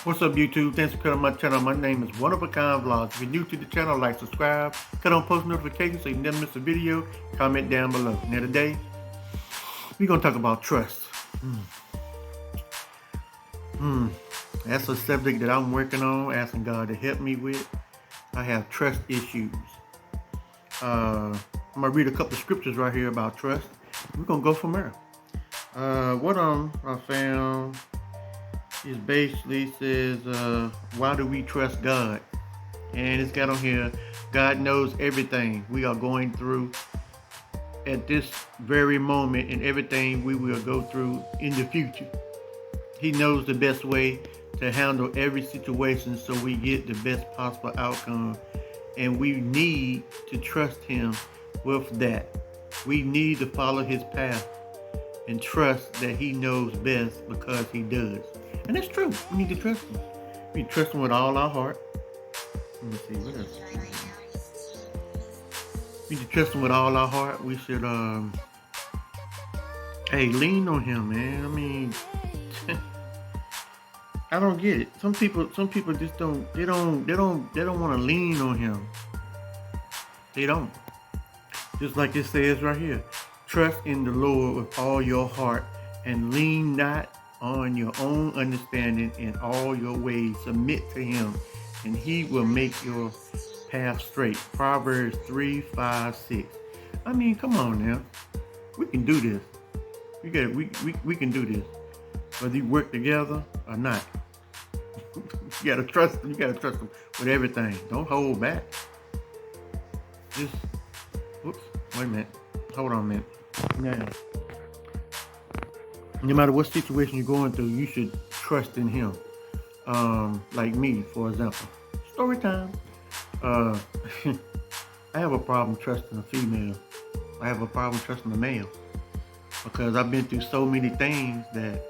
What's up, YouTube? Thanks for coming to my channel. My name is One of a Kind Vlogs. If you're new to the channel, like, subscribe, cut on post notifications so you never miss a video. Comment down below. Now today, we're gonna talk about trust. That's a subject that I'm working on, asking God to help me with. I have trust issues. I'm gonna read a couple of scriptures right here about trust. We're gonna go from there. What I found is basically says, why do we trust God? And it's got on here, God knows everything we are going through at this very moment and everything we will go through in the future. He knows the best way to handle every situation so we get the best possible outcome. And we need to trust him with that. We need to follow his path and trust that he knows best because he does. And that's true. We need to trust him. We need to trust him with all our heart. Let me see, what else? We need to trust him with all our heart. We should, lean on him, man. I mean, I don't get it. Some people just they don't want to lean on him. They don't. Just like it says right here. Trust in the Lord with all your heart and lean not on your own understanding. In all your ways submit to him and he will make your path straight. Proverbs 3:5-6. I mean, come on now. We can do this. We can do this. Whether you work together or not. You gotta trust them. You gotta trust them with everything. Don't hold back. Just, whoops, wait a minute. Hold on a minute. Now, no matter what situation you're going through, you should trust in him. Like me, for example. Story time. I have a problem trusting a female. I have a problem trusting a male. Because I've been through so many things that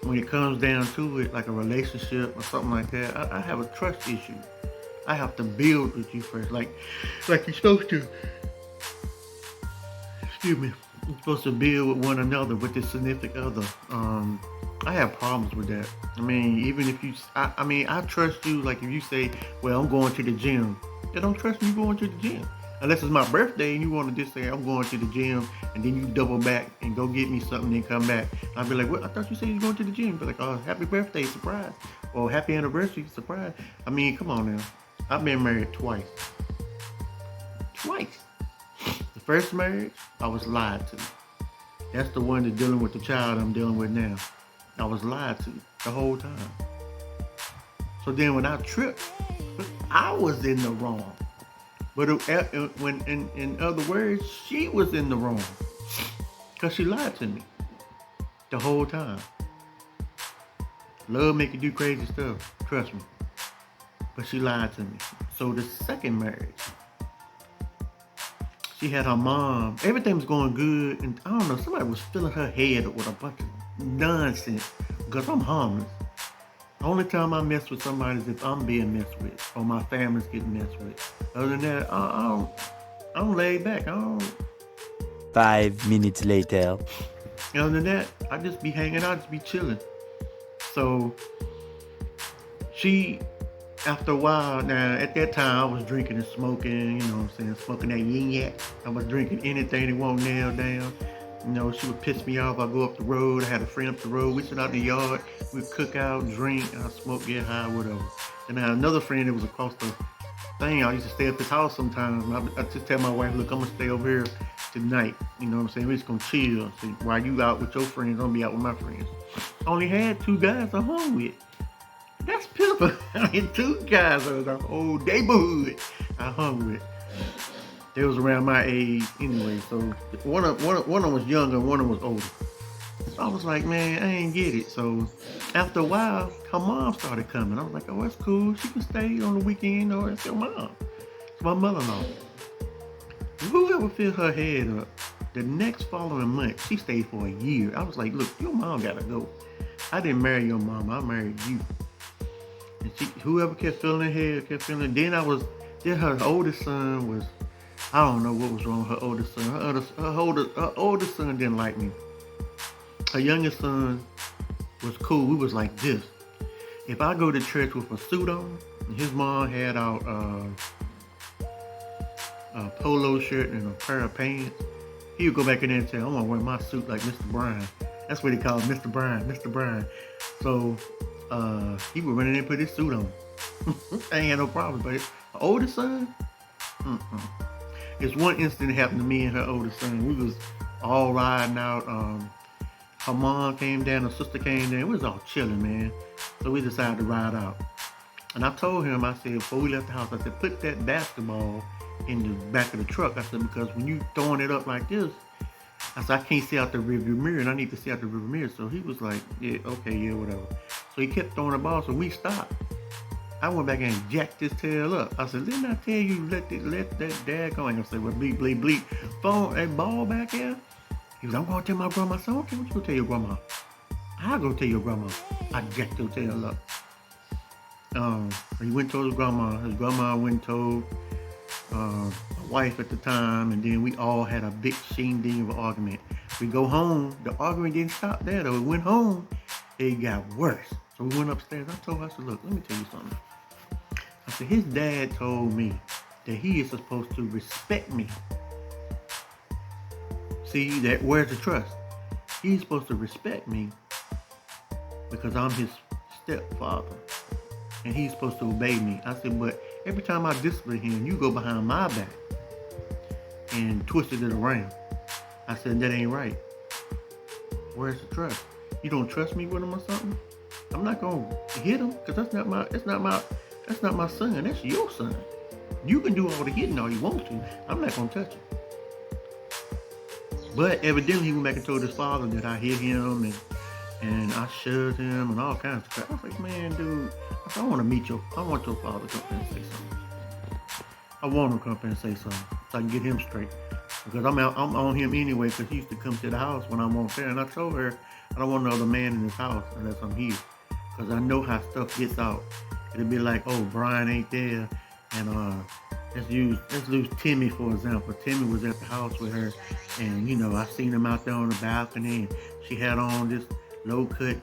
when it comes down to it, like a relationship or something like that, I have a trust issue. I have to build with you first, like you're supposed to. Excuse me. You're supposed to build with one another, with this significant other. I have problems with that. I mean, even if you, I trust you. Like if you say, "Well, I'm going to the gym," I don't trust you going to the gym. Unless it's my birthday and you want to just say, "I'm going to the gym," and then you double back and go get me something and come back. I'll be like, "What? I thought you said you were going to the gym." Be like, "Oh, happy birthday, surprise." Or happy anniversary, surprise. I mean, come on now. I've been married twice. Twice. The first marriage, I was lied to. That's the one that's dealing with the child I'm dealing with now. I was lied to the whole time. So then when I tripped, I was in the wrong. But when, in other words, she was in the wrong. Because she lied to me the whole time. Love make you do crazy stuff, trust me. But she lied to me. So the second marriage, she had her mom, everything was going good, and I don't know, somebody was filling her head up with a bunch of nonsense, because I'm harmless. The only time I mess with somebody is if I'm being messed with, or my family's getting messed with. Other than that, I don't lay back. 5 minutes later. Other than that, I just be hanging out, just be chilling. So she, after a while, now at that time I was drinking and smoking, you know what I'm saying, smoking that yin yak. I was drinking anything that won't nail down. You know, she would piss me off. I go up the road. I had a friend up the road. We sit out in the yard. We'd cook out, drink, I smoke, get high, whatever. And I had another friend that was across the thing. I used to stay at his house sometimes. I just tell my wife, look, I'm going to stay over here tonight. You know what I'm saying? We're just going to chill. See, while you out with your friends, I'm going to be out with my friends. I only had 2 guys I hung with. That's pitiful. I had 2 guys of the whole neighborhood I hung with. They was around my age anyway, so one of them was younger and one of them was older. So I was like, man, I ain't get it. So after a while, her mom started coming. I was like, oh, that's cool. She can stay on the weekend, or it's your mom. It's my mother-in-law. Whoever filled her head up, the next following month, she stayed for a year. I was like, look, your mom gotta go. I didn't marry your mom, I married you. And whoever kept filling her head, kept filling. Then her oldest son was, I don't know what was wrong with her oldest son. Her oldest son didn't like me. Her youngest son was cool. We was like this. If I go to church with a suit on, and his mom had out a polo shirt and a pair of pants, he would go back in there and say, I want to wear my suit like Mr. Bryan. That's what he called Mr. Bryan, Mr. Bryan. So he would run in there and put his suit on. I ain't had no problem. But her oldest son, it's one incident happened to me and her oldest son. We was all riding out. Her mom came down, her sister came down. We was all chilling, man. So we decided to ride out. And I told him, I said, before we left the house, I said, put that basketball in the back of the truck. I said, because when you throwing it up like this, I said, I can't see out the rearview mirror, and I need to see out the rearview mirror. So he was like, yeah, okay, yeah, whatever. So he kept throwing the ball, so we stopped. I went back and jacked his tail up. I said, didn't I tell you let that dad go? And I said, well, bleep, bleep, bleep. Phone that ball back here. He was, I'm gonna tell my grandma. I said, okay, what you gonna tell your grandma? I'll go tell your grandma. I jacked your tail up. He went and told his grandma. His grandma went and told my wife at the time, and then we all had a big sheen-ding of an argument. We go home. The argument didn't stop there though. We went home. It got worse. So we went upstairs. I told her, I said, look, let me tell you something. I said, his dad told me that he is supposed to respect me. See, that where's the trust? He's supposed to respect me because I'm his stepfather. And he's supposed to obey me. I said, but every time I discipline him, you go behind my back and twisted it around. I said, that ain't right. Where's the trust? You don't trust me with him or something? I'm not gonna hit him because that's not my son. That's your son. You can do all the hitting all you want to. I'm not gonna touch him. But evidently he went back and told his father that I hit him and I shoved him and all kinds of crap. I was like, man, dude, I said, I want your father to come and say something. I want him to come and say something so I can get him straight. Because I'm on him anyway because he used to come to the house when I'm on there. And I told her, I don't want another man in this house unless I'm here. Because I know how stuff gets out. It'll be like, oh, Brian ain't there. And let's use Timmy, for example. Timmy was at the house with her. And, you know, I seen him out there on the balcony. And she had on this low cut,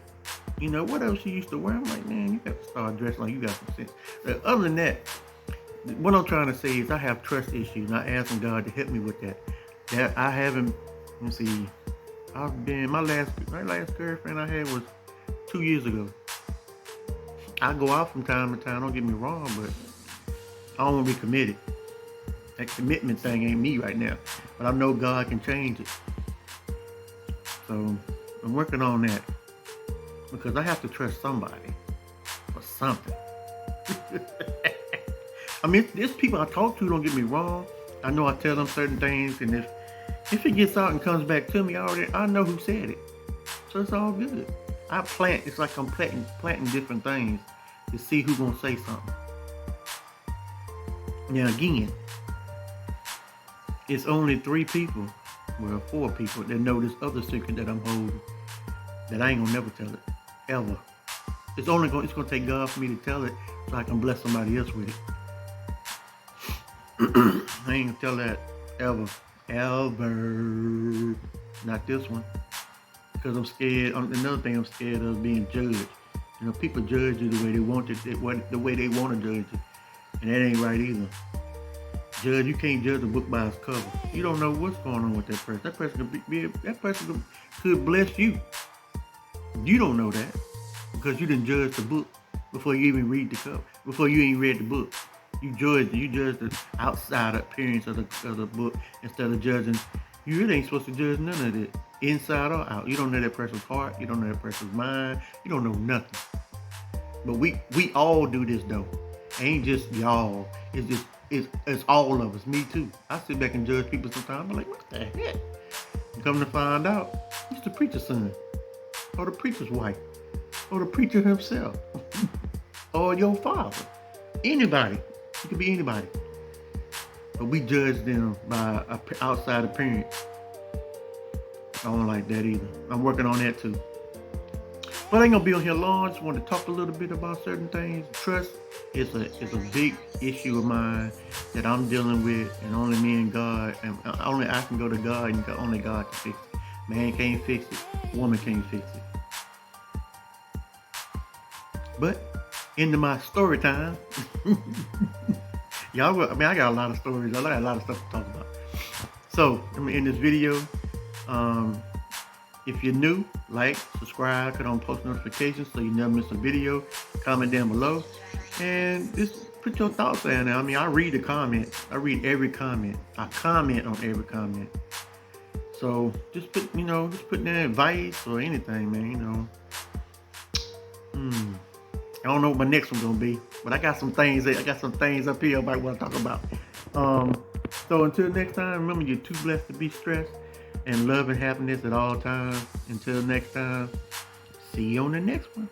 you know, what else she used to wear. I'm like, man, you got to start dressing like you got some sense. But other than that, what I'm trying to say is I have trust issues. And I asking God to help me with that. That I haven't, let me see, my last girlfriend I had was 2 years ago. I go out from time to time, don't get me wrong, but I don't want to be committed. That commitment thing ain't me right now. But I know God can change it. So I'm working on that. Because I have to trust somebody for something. I mean, there's people I talk to, don't get me wrong. I know I tell them certain things, and if it gets out and comes back to me, I know who said it. So it's all good. It's like I'm planting different things to see who's gonna say something. Now again, it's only 4 people that know this other secret that I'm holding that I ain't gonna never tell it, ever. It's gonna take God for me to tell it so I can bless somebody else with it. I ain't gonna tell that ever. Not this one. Because I'm scared. Another thing I'm scared of being judged. You know, people judge you the way they want it, the way they want to judge you. And that ain't right either. You can't judge a book by its cover. You don't know what's going on with that person. That person could bless you. You don't know that. Because you didn't judge the book before you even read the cover. Before you even read the book. You judge the outside appearance of the book instead of judging. You really ain't supposed to judge none of it, inside or out. You don't know that person's heart. You don't know that person's mind. You don't know nothing. But we all do this though. Ain't just y'all. It's all of us. Me too. I sit back and judge people sometimes. I'm like, what the heck? And come to find out, it's the preacher's son, or the preacher's wife, or the preacher himself, or your father. Anybody. It could be anybody. But we judge them by outside appearance. I don't like that either. I'm working on that too. But I ain't gonna be on here long. I just want to talk a little bit about certain things. Trust is a big issue of mine that I'm dealing with, and only me and God, and only I can go to God, and only God can fix it. Man can't fix it. Woman can't fix it. But into my story time. Y'all, I mean, I got a lot of stories. I got a lot of stuff to talk about. So, I mean, in this video, um, if you're new, like, subscribe, turn on post notifications so you never miss a video. Comment down below, and just put your thoughts down there. I mean, I read the comments. I read every comment. I comment on every comment. So just put, just put in advice or anything, man. I don't know what my next one's gonna be, but I got some things. I got some things up here about what I talk about. So until next time, remember you're too blessed to be stressed, and love and happiness at all times. Until next time, see you on the next one.